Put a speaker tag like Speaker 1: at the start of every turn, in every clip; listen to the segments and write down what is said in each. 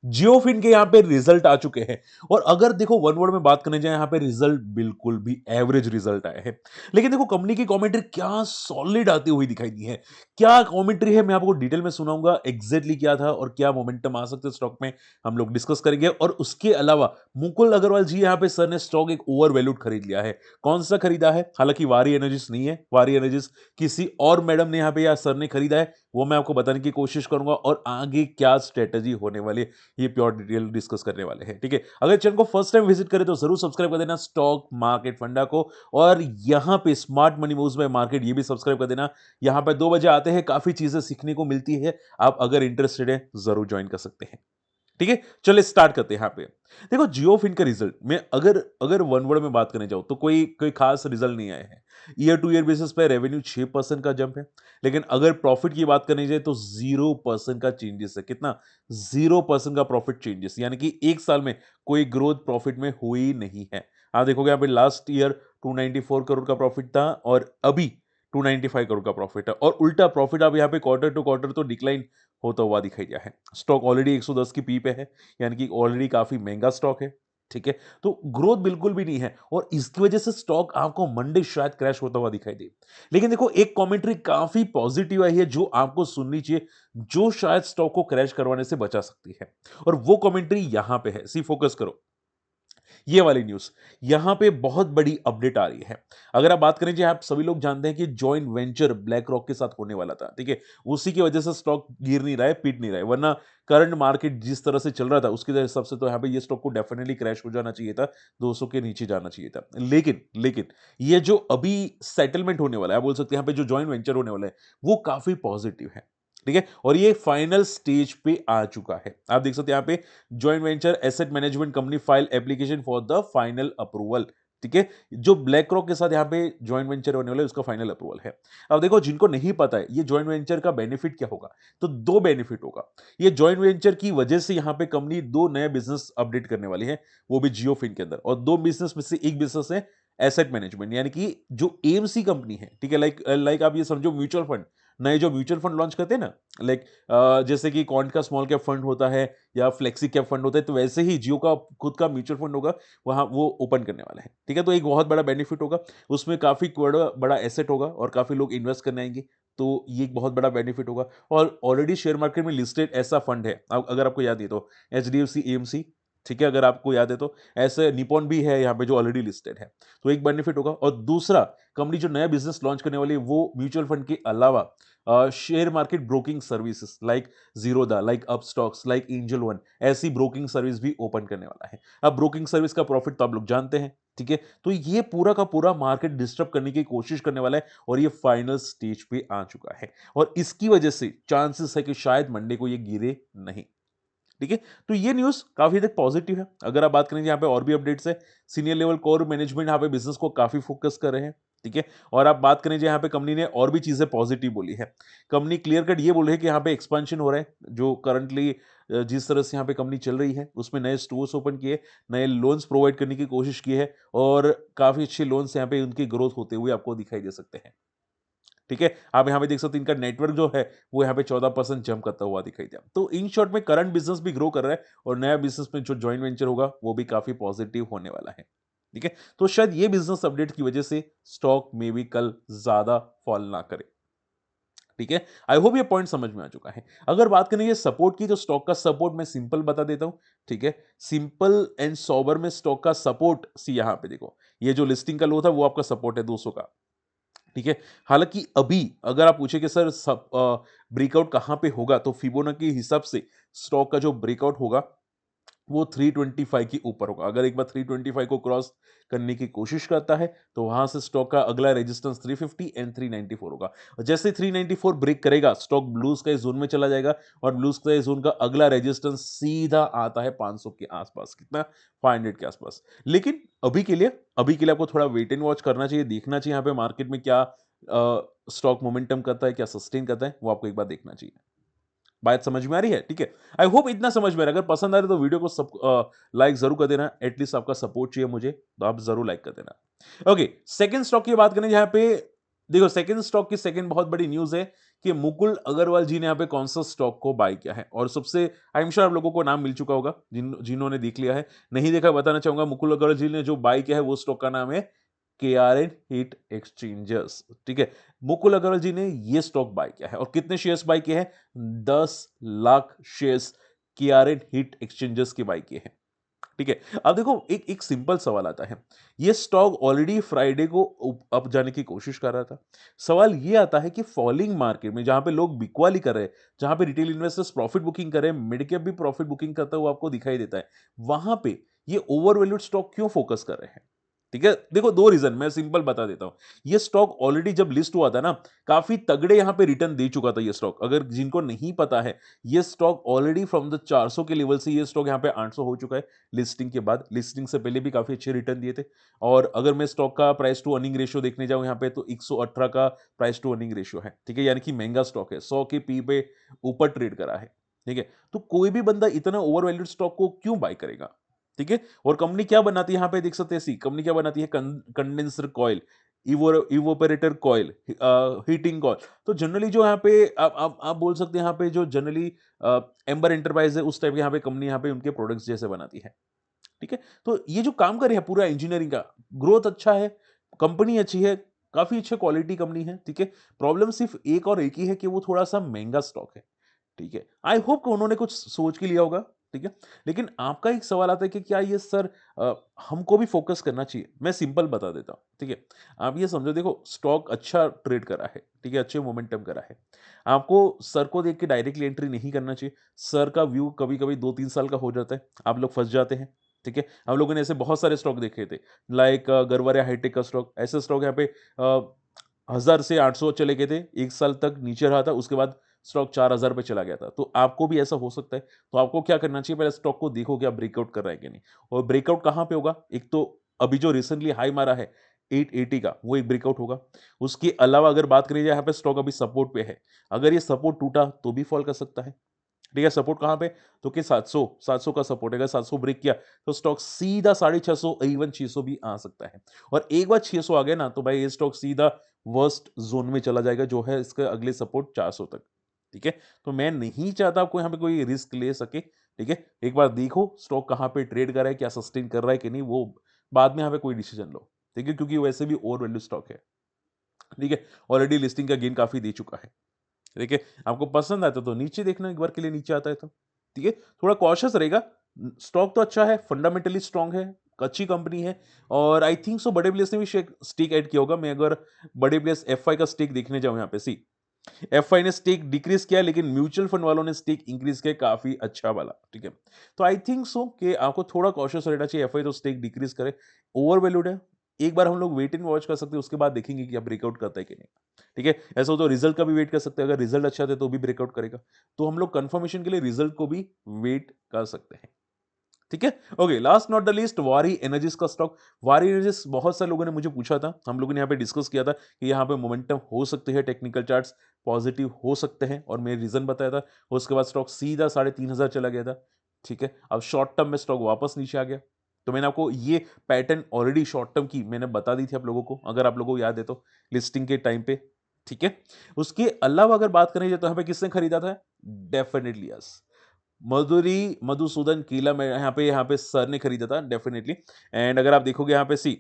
Speaker 1: जियोफिन के यहाँ पे रिजल्ट आ चुके हैं और अगर देखो वन वर्ड में बात करने जाए यहाँ पे रिजल्ट बिल्कुल भी एवरेज रिजल्ट आए हैं। लेकिन देखो कंपनी की कमेंट्री क्या सॉलिड आती हुई दिखाई दी है। क्या कमेंट्री है मैं आपको डिटेल में सुनाऊंगा एग्जैक्टली क्या था और क्या मोमेंटम आ सकते हैं स्टॉक में हम लोग डिस्कस करेंगे। और उसके अलावा मुकुल अग्रवाल जी यहाँ पे सर ने स्टॉक एक ओवर वैल्यूड खरीद लिया है। कौन सा खरीदा है? हालांकि वारी एनर्जीज नहीं है, वारी एनर्जीज किसी और मैडम ने यहाँ पे या सर ने खरीदा है, वो मैं आपको बताने की कोशिश करूंगा और आगे क्या स्ट्रेटेजी होने वाली है ये प्योर डिटेल डिस्कस करने वाले हैं। ठीक है, अगर चैनल को फर्स्ट टाइम विजिट करें तो जरूर सब्सक्राइब कर देना स्टॉक मार्केट फंडा को, और यहां पे smart money moves bye market ये भी सब्सक्राइब कर देना। यहां पे 2 बजे आते हैं, काफी चीजें सीखने को मिलती है, आप अगर इंटरेस्टेड है जरूर ज्वाइन कर सकते हैं। ठीक है, चलिए स्टार्ट करते हैं। यहाँ पे देखो जियोफिन का रिजल्ट में अगर अगर वन वर्ड में बात करने जाओ तो कोई कोई खास रिजल्ट नहीं आए हैं। ईयर टू ईयर बेसिस पे रेवेन्यू 6% का जंप है, लेकिन अगर प्रॉफिट की बात करनी जाए तो 0% का चेंजेस है। कितना? 0% का प्रॉफिट चेंजेस, यानी कि एक साल में कोई ग्रोथ प्रॉफिट में हुई नहीं है। आप देखोगे यहाँ पे लास्ट ईयर 294 करोड़ का प्रॉफिट था और अभी 295 करोड़ का प्रॉफिट है, और उल्टा प्रॉफिट आप यहाँ पे क्वार्टर टू क्वार्टर तो डिक्लाइन होता हुआ दिखाई दिया है। स्टॉक ऑलरेडी 110 की पी पे है, यानी कि ऑलरेडी काफी महंगा स्टॉक है। ठीक है, तो ग्रोथ बिल्कुल भी नहीं है और इसकी वजह से स्टॉक आपको मंडे शायद क्रैश होता हुआ दिखाई दे। लेकिन देखो एक कमेंट्री काफी पॉजिटिव आई है जो आपको सुननी चाहिए, जो शायद स्टॉक को क्रैश करवाने से बचा सकती है, और वो कमेंट्री यहां पे है। सी फोकस करो, ये वाली न्यूज़, यहाँ पे बहुत बड़ी अपडेट आ रही है। अगर आप बात करें जी, आप सभी लोग जानते हैं कि जॉइंट वेंचर ब्लैक रॉक के साथ होने वाला था, ठीक है? उसी की वजह से स्टॉक गिर नहीं रहा है, पिट नहीं रहा है, वरना करंट मार्केट जिस तरह से चल रहा था, उसके हिसाब से तो यहाँ पे ये स्टॉक को डेफिनिटली क्रैश हो जाना चाहिए था, 200 के नीचे जाना चाहिए था। लेकिन ये जो अभी सेटलमेंट होने वाला है, आप बोल सकते हैं यहाँ पे जो जॉइंट वेंचर होने वाला है, वो काफ़ी पॉजिटिव है, ठीक है? और ये फाइनल स्टेज पे आ चुका है। आप देख सकते हैं यहाँ पे joint venture asset management company file application for the final approval. ठीक है, जो ब्लैक रॉक के साथ यहाँ पे जॉइंट वेंचर होने वाला है उसका फाइनल अप्रूवल है। अब देखो जिनको नहीं पता है ये जॉइंट वेंचर का बेनिफिट क्या होगा, तो दो बेनिफिट होगा। ये जॉइंट वेंचर की वजह से यहाँ पे कंपनी दो नए बिजनेस अपडेट करने वाली है, वो भी जियोफिन के अंदर, और दो बिजनेस में से एक बिजनेस है एसेट मैनेजमेंट, यानी कि जो एएमसी कंपनी है, ठीक है, लाइक लाइक आप ये समझो म्यूचुअल फंड, नए जो म्यूचुअल फंड लॉन्च करते हैं ना, लाइक जैसे कि क्वांट का स्मॉल कैप फंड होता है या फ्लेक्सी कैप फंड होता है, तो वैसे ही जियो का खुद का म्यूचुअल फंड होगा, वहाँ वो ओपन करने वाला है। ठीक है, तो एक बहुत बड़ा बेनिफिट होगा, उसमें काफ़ी बड़ा बड़ा एसेट होगा और काफ़ी लोग इन्वेस्ट करने आएंगे, तो ये एक बहुत बड़ा बेनिफिट होगा। और ऑलरेडी शेयर मार्केट में लिस्टेड ऐसा फंड है, अगर आपको याद है तो एचडीएफसी एएमसी, ठीक है, अगर आपको याद है तो ऐसे निपॉन भी है यहाँ पे जो ऑलरेडी लिस्टेड है, तो एक बेनिफिट होगा। और दूसरा, कंपनी जो नया बिजनेस लॉन्च करने वाली है वो म्यूचुअल फंड के अलावा share market broking services like Zerodha, like Upstox, like angel one, ऐसी ब्रोकिंग सर्विस भी ओपन करने वाला है। अब ब्रोकिंग सर्विस का प्रॉफिट तो आप लोग जानते हैं, ठीक है, तो ये पूरा का पूरा मार्केट डिस्टर्ब करने की कोशिश करने वाला है और ये फाइनल स्टेज पे आ चुका है, और इसकी वजह से चांसेस है कि शायद मंडे को ये गिरे नहीं। ठीक है, तो ये न्यूज़ काफ़ी हद तक पॉजिटिव है। अगर आप बात करें यहाँ पे और भी अपडेट्स है, सीनियर लेवल कोर मैनेजमेंट यहाँ पे बिज़नेस को काफ़ी फोकस कर रहे हैं, ठीक है? और आप बात करें जो यहाँ पे कंपनी ने और भी चीज़ें पॉजिटिव बोली है। कंपनी क्लियर कट ये बोल रही है कि यहाँ पे एक्सपेंशन हो रहा है, जो करंटली जिस तरह से यहाँ पे कंपनी चल रही है, उसमें नए स्टोर्स ओपन किए, नए लोन्स प्रोवाइड करने की कोशिश की है, और काफ़ी अच्छे लोन्स यहाँ पे उनकी ग्रोथ होते हुए आपको दिखाई दे सकते हैं। ठीक है, आप यहाँ पे देख सकते हैं इनका नेटवर्क जो है वो यहाँ पे 14% जंप करता हुआ दिखाई दिया। तो इन शॉर्ट में करंट बिजनेस भी ग्रो कर रहा है और नया बिजनेस में जो जॉइंट वेंचर होगा वो भी काफी पॉजिटिव होने वाला है। ठीक है, तो शायद ये बिजनेस अपडेट की वजह से स्टॉक में भी कल ज्यादा फॉल ना करे। ठीक है, आई होप ये पॉइंट समझ में आ चुका है। अगर बात करें सपोर्ट की, तो स्टॉक का सपोर्ट मैं सिंपल बता देता हूं। ठीक है, सिंपल एंड सोबर में स्टॉक का सपोर्ट सी, यहां पे देखो, ये जो लिस्टिंग का लो था वो आपका सपोर्ट है 200 का। ठीक है, हालांकि अभी अगर आप पूछे कि सर सब ब्रेकआउट कहां पे होगा, तो फिबोनाची के हिसाब से स्टॉक का जो ब्रेकआउट होगा वो 325 के ऊपर होगा। अगर एक बार 325 को क्रॉस करने की कोशिश करता है तो वहां से स्टॉक का अगला रेजिस्टेंस 350 एंड 394 होगा, और जैसे 394 ब्रेक करेगा स्टॉक ब्लू स्काई जोन में चला जाएगा, और ब्लू स्काई जोन का अगला रेजिस्टेंस सीधा आता है 500 के आसपास, कितना? 500 के आसपास। लेकिन अभी के लिए आपको थोड़ा वेट एंड वॉच करना चाहिए, देखना चाहिए यहाँ पे मार्केट में क्या स्टॉक मोमेंटम करता है, क्या सस्टेन करता है, वो आपको एक बार देखना चाहिए। बात समझ में आ रही है? ठीक है, आई होप इतना समझ में आ रहा है। अगर पसंद आ रहा है तो वीडियो को सब लाइक जरूर कर देना, एटलीस्ट आपका सपोर्ट चाहिए मुझे, तो आप जरूर लाइक कर देना। ओके, सेकंड स्टॉक की बात करें जहां पे, देखो सेकंड स्टॉक की सेकंड बहुत बड़ी न्यूज है कि मुकुल अग्रवाल जी ने यहाँ पे कौन सा स्टॉक को बाय किया है। और सबसे आई एम श्योर आप लोगों को नाम मिल चुका होगा जिन्होंने देख लिया है। नहीं देखा बताना चाहूंगा, मुकुल अग्रवाल जी ने जो बाय किया है वो स्टॉक का नाम है केआरएन हीट एक्सचेंजर्स। ठीक है, मुकुल अग्रवाल जी ने ये स्टॉक बाय किया है और कितने शेयर्स बाय किए हैं? 10 लाख शेयर्स केआरएन हीट एक्सचेंजर्स के बाय किए हैं। ठीक है, अब देखो एक एक सिंपल सवाल आता है। ये स्टॉक ऑलरेडी फ्राइडे को अप जाने की कोशिश कर रहा था। सवाल ये आता है कि फॉलिंग मार्केट में जहां पे लोग बिकवाली कर रहे हैं, जहां पे रिटेल इन्वेस्टर्स प्रॉफिट बुकिंग कर रहे हैं, मिड कैप भी प्रॉफिट बुकिंग करता हुआ आपको दिखाई देता है, वहां पे ये ओवरवैल्यूड स्टॉक क्यों फोकस कर रहे हैं? ठीक है, देखो दो रीजन मैं सिंपल बता देता हूं। ये स्टॉक ऑलरेडी जब लिस्ट हुआ था ना, काफी तगड़े यहां पे रिटर्न दे चुका था ये स्टॉक। अगर जिनको नहीं पता है, ये स्टॉक ऑलरेडी फ्रॉम द 400 के लेवल से ये स्टॉक यहां पे 800 हो चुका है लिस्टिंग के बाद। लिस्टिंग से पहले भी काफी अच्छे रिटर्न दिए थे। और अगर मैं स्टॉक का प्राइस टू अर्निंग रेशियो देखने जाऊं यहां पे, तो 118 का प्राइस टू अर्निंग रेशियो है। ठीक है, यानी कि महंगा स्टॉक है, 100 के पी पे ऊपर ट्रेड करा है। ठीक है, तो कोई भी बंदा इतना ओवर वैल्यूड स्टॉक को क्यों बाय करेगा? ठीक है, और कंपनी क्या बनाती है यहां पे देख सकते हैं, सी कंपनी क्या बनाती है, condenser coil, evaporator coil, heating coil. तो जनरली जो यहाँ पे आप बोल सकते हैं यहाँ पे जो जनरली एम्बर एंटरप्राइज है, उस टाइप के यहाँ पे कंपनी यहाँ पे उनके प्रोडक्ट्स जैसे बनाती है। ठीक है, तो ये जो काम कर रहे हैं पूरा इंजीनियरिंग का, ग्रोथ अच्छा है, कंपनी अच्छी है, काफी अच्छे क्वालिटी कंपनी है। ठीक है, प्रॉब्लम सिर्फ एक और एक ही है कि वो थोड़ा सा महंगा स्टॉक है। ठीक है, आई होप कि उन्होंने कुछ सोच के लिया होगा। ठीक है, लेकिन आपका एक सवाल आता है कि क्या ये सर हमको भी फोकस करना चाहिए? मैं सिंपल बता देता हूं। ठीक है, आप ये समझो, देखो स्टॉक अच्छा ट्रेड करा है, ठीक है, अच्छे मोमेंटम करा है। आपको सर को देख के डायरेक्टली एंट्री नहीं करना चाहिए। सर का व्यू कभी कभी 2-3 साल का हो जाता है, आप लोग फंस जाते हैं। ठीक है, हम लोगों ने ऐसे बहुत सारे स्टॉक देखे थे, लाइक गरवारे हाईटेक का स्टॉक, ऐसे स्टॉक यहाँ पे 1000 से 800 चले गए थे, 1 साल तक नीचे रहा था, उसके बाद स्टॉक 4000 पे चला गया था। तो आपको भी ऐसा हो सकता है। तो आपको क्या करना चाहिए, पहले स्टॉक को देखो क्या ब्रेकआउट कर रहा है कि नहीं। और ब्रेकआउट कहाँ पे होगा? एक तो अभी जो रिसेंटली हाई मारा है 880 का, वो एक ब्रेकआउट होगा। उसके अलावा अगर बात करें, यहाँ पे स्टॉक अभी सपोर्ट पे है, अगर ये सपोर्ट टूटा तो भी फॉल कर सकता है। ठीक है, सपोर्ट कहाँ पे? तो कि 700 का सपोर्ट है, अगर 700 ब्रेक किया तो स्टॉक सीधा 650, इवन 600 भी आ सकता है। और एक बार 600 आ गया ना, तो भाई ये स्टॉक सीधा वर्स्ट जोन में चला जाएगा, जो है इसका अगले सपोर्ट 400 तक। ठीक है, तो मैं नहीं चाहता आपको यहाँ पे कोई रिस्क ले सके। ठीक है, एक बार देखो स्टॉक कहाँ पे ट्रेड कर रहा है, क्या सस्टेन कर रहा है कि नहीं, वो बाद में यहाँ पे कोई डिसीजन लो। ठीक है, क्योंकि वैसे भी ओवर वैल्यू स्टॉक है। ठीक है, ऑलरेडी लिस्टिंग का गेन काफी दे चुका है। देखिए, आपको पसंद आता है तो नीचे देखना, एक बार के लिए नीचे आता है तो। ठीक है, थोड़ा कॉशियस रहेगा। स्टॉक तो अच्छा है, फंडामेंटली स्ट्रांग है, अच्छी कंपनी है। और आई थिंक सो बड़े प्लेयर्स ने भी स्टेक ऐड किया होगा। मैं अगर बड़े प्लेयर्स एफआई का स्टेक देखने जाऊं यहाँ पे, सी एफआई ने स्टेक डिक्रीज किया, लेकिन म्यूचुअल फंड वालों ने स्टेक इंक्रीज किया काफी अच्छा वाला। ठीक है, तो आई थिंक सो कि आपको थोड़ा कॉशियस रहना चाहिए। एफआई तो स्टेक डिक्रीज करे, ओवर वैल्यूड है। एक बार हम लोग वेट एंड वॉच कर सकते हैं, उसके बाद देखेंगे कि अब ब्रेकआउट करता है कि नहीं। ठीक है, ऐसा हो तो रिजल्ट का भी वेट कर सकते हैं, अगर रिजल्ट अच्छा था तो भी ब्रेकआउट करेगा। तो हम लोग कंफर्मेशन के लिए रिजल्ट को भी वेट कर सकते हैं। ठीक है, okay, last not the least, वारी एनर्जीज का स्टॉक। वारी एनर्जीज बहुत सारे लोगों ने मुझे पूछा था, हम लोगों ने यहाँ पे डिस्कस किया था कि यहाँ पे मोमेंटम हो सकते हैं, टेक्निकल चार्ट्स पॉजिटिव हो सकते हैं, और मैं रीजन बताया था। उसके बाद स्टॉक सीधा 3500 चला गया था। ठीक है, अब शॉर्ट टर्म में स्टॉक वापस नीचे आ गया। तो मैंने आपको ये पैटर्न ऑलरेडी शॉर्ट टर्म की मैंने बता दी थी आप लोगों को, अगर आप लोगों को याद है तो, लिस्टिंग के टाइम पे। ठीक है, उसके अलावा अगर बात करें तो यहाँ पे किसने खरीदा था? डेफिनेटली यस, मधुसूदन कीला में यहाँ पे सर ने खरीदा था डेफिनेटली। एंड अगर आप देखोगे यहाँ पे, सी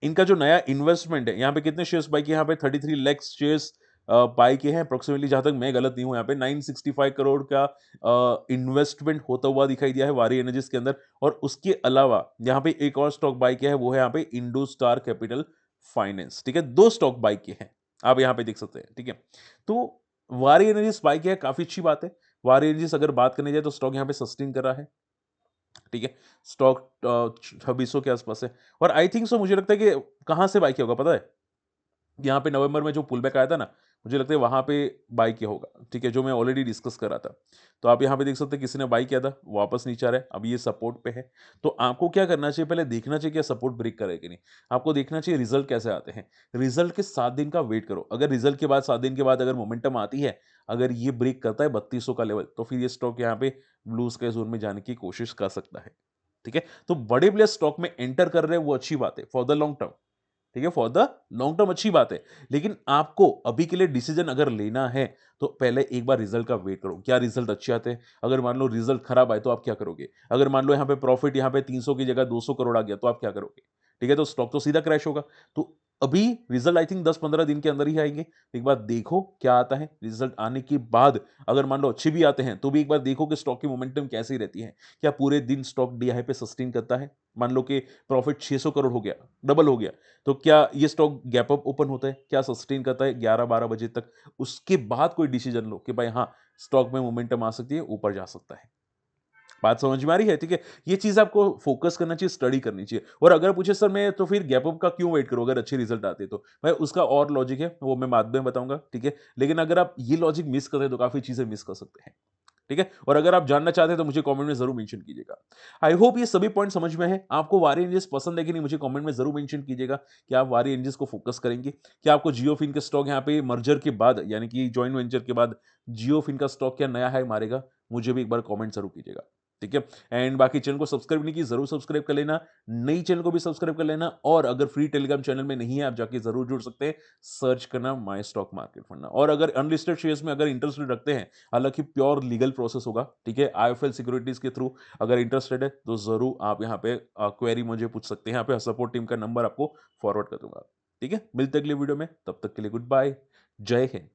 Speaker 1: इनका जो नया इन्वेस्टमेंट है, यहाँ पे कितने शेयर्स बाई किए? यहाँ पे 33 लाख शेयर्स बाई किए हैं अप्रोक्सीमेटली, जहां तक मैं गलत नहीं हूं। यहाँ पे 965 करोड़ का इन्वेस्टमेंट होता हुआ दिखाई दिया है वारी एनर्जीज के अंदर। और उसके अलावा यहाँ पे एक और स्टॉक बाई किया है, वो है यहाँ पे इंडो स्टार कैपिटल फाइनेंस। ठीक है, दो स्टॉक बाई किए हैं, आप यहाँ पे देख सकते हैं। ठीक है, तो वारी एनर्जीज बाई किया है, काफी अच्छी बात है। वारी एनर्जीज अगर बात करने जाए तो स्टॉक यहाँ पे सस्टेन कर रहा है। ठीक है, स्टॉक 2600 के आसपास है। और आई थिंक सो, मुझे लगता है कि कहां से बाई किया होगा पता है? यहाँ पे नवंबर में जो पुल बैक आया था ना, मुझे लगता है वहां पे बाई किया होगा। ठीक है, जो मैं ऑलरेडी डिस्कस कर रहा था। तो आप यहाँ पे देख सकते हैं किसी ने बाई किया था, वापस नीचे आ रहा है, अब ये सपोर्ट पे है। तो आपको क्या करना चाहिए, पहले देखना चाहिए क्या सपोर्ट ब्रेक करे कि नहीं। आपको देखना चाहिए रिजल्ट कैसे आते हैं। रिजल्ट के 7 दिन का वेट करो, अगर रिजल्ट के बाद 7 दिन के बाद अगर मोमेंटम आती है, अगर ये ब्रेक करता है 3200 का लेवल, तो फिर ये स्टॉक यहाँ पे ब्लू स्काई जोन में जाने की कोशिश कर सकता है। ठीक है, तो बड़े प्लेयर स्टॉक में एंटर कर रहे हैं, वो अच्छी बात है फॉर द लॉन्ग टर्म। ठीक है, फॉर द लॉन्ग टर्म अच्छी बात है। लेकिन आपको अभी के लिए डिसीजन अगर लेना है, तो पहले एक बार रिजल्ट का वेट करो। क्या रिजल्ट अच्छे आते हैं? अगर मान लो रिजल्ट खराब आए, तो आप क्या करोगे? अगर मान लो यहाँ पे प्रॉफिट यहाँ पे 300 की जगह 200 करोड़ आ गया, तो आप क्या करोगे? ठीक है, तो स्टॉक तो सीधा क्रैश होगा। तो अभी रिजल्ट आई थिंक 10-15 दिन के अंदर ही आएँगे। एक बार देखो क्या आता है, रिजल्ट आने के बाद अगर मान लो अच्छे भी आते हैं, तो भी एक बार देखो कि स्टॉक की मोमेंटम कैसी रहती है। क्या पूरे दिन स्टॉक डी हाई पे सस्टेन करता है? मान लो कि प्रॉफिट 600 करोड़ हो गया, डबल हो गया, तो क्या ये स्टॉक गैप अप ओपन होता है? क्या सस्टेन करता है 11-12 बजे तक? उसके बाद कोई डिसीजन लो कि भाई हाँ, स्टॉक में मोमेंटम आ सकती है, ऊपर जा सकता है। बात समझ में आ रही है? ठीक है? ये चीज़ आपको फोकस करना चाहिए, स्टडी करनी चाहिए। और अगर पूछे सर मैं तो फिर गैप अप का क्यों वेट करूँ अगर अच्छे रिजल्ट आते तो? भाई उसका और लॉजिक है, वो मैं बाद में बताऊँगा, ठीक है? लेकिन अगर आप ये लॉजिक मिस कर रहे हैं तो काफ़ी चीज़ें मिस कर सकते हैं। ठीक है? और अगर आप जानना चाहते हैं तो मुझे कमेंट में ज़रूर मेंशन कीजिएगा। आई होप ये सभी पॉइंट समझ में हैं। आपको वारी एनर्जीज़ पसंद है कि नहीं मुझे कमेंट में ज़रूर मेंशन कीजिएगा कि आप वारी एनर्जीज़ को फोकस करेंगे। क्या आपको जियोफिन के स्टॉक यहाँ पे मर्जर के बाद यानी कि जॉइंट वेंचर के बाद जियोफिन का स्टॉक क्या नया हाई मारेगा? मुझे भी एक बार कमेंट ज़रूर कीजिएगा। ठीक है? एंड बाकी चैनल को सब्सक्राइब नहीं की ज़रूर सब्सक्राइब कर लेना। नई चैनल को भी सब्सक्राइब कर लेना और अगर फ्री टेलीग्राम चैनल में नहीं है आप जाके ज़रूर जुड़ सकते हैं। सर्च करना माय स्टॉक मार्केट फंडा और अगर अनलिस्टेड शेयर्स में अगर इंटरेस्टेड रखते हैं हालाँकि प्योर लीगल प्रोसेस होगा, ठीक है? आईएफएल सिक्योरिटीज़ के थ्रू अगर इंटरेस्टेड है, तो ज़रूर आप यहाँ पे क्वेरी मुझे पूछ सकते हैं। यहाँ पे सपोर्ट टीम का नंबर आपको फॉरवर्ड कर दूँगा। ठीक है? मिलते हैं अगले वीडियो में, तब तक के लिए गुड बाय। जय हिंद।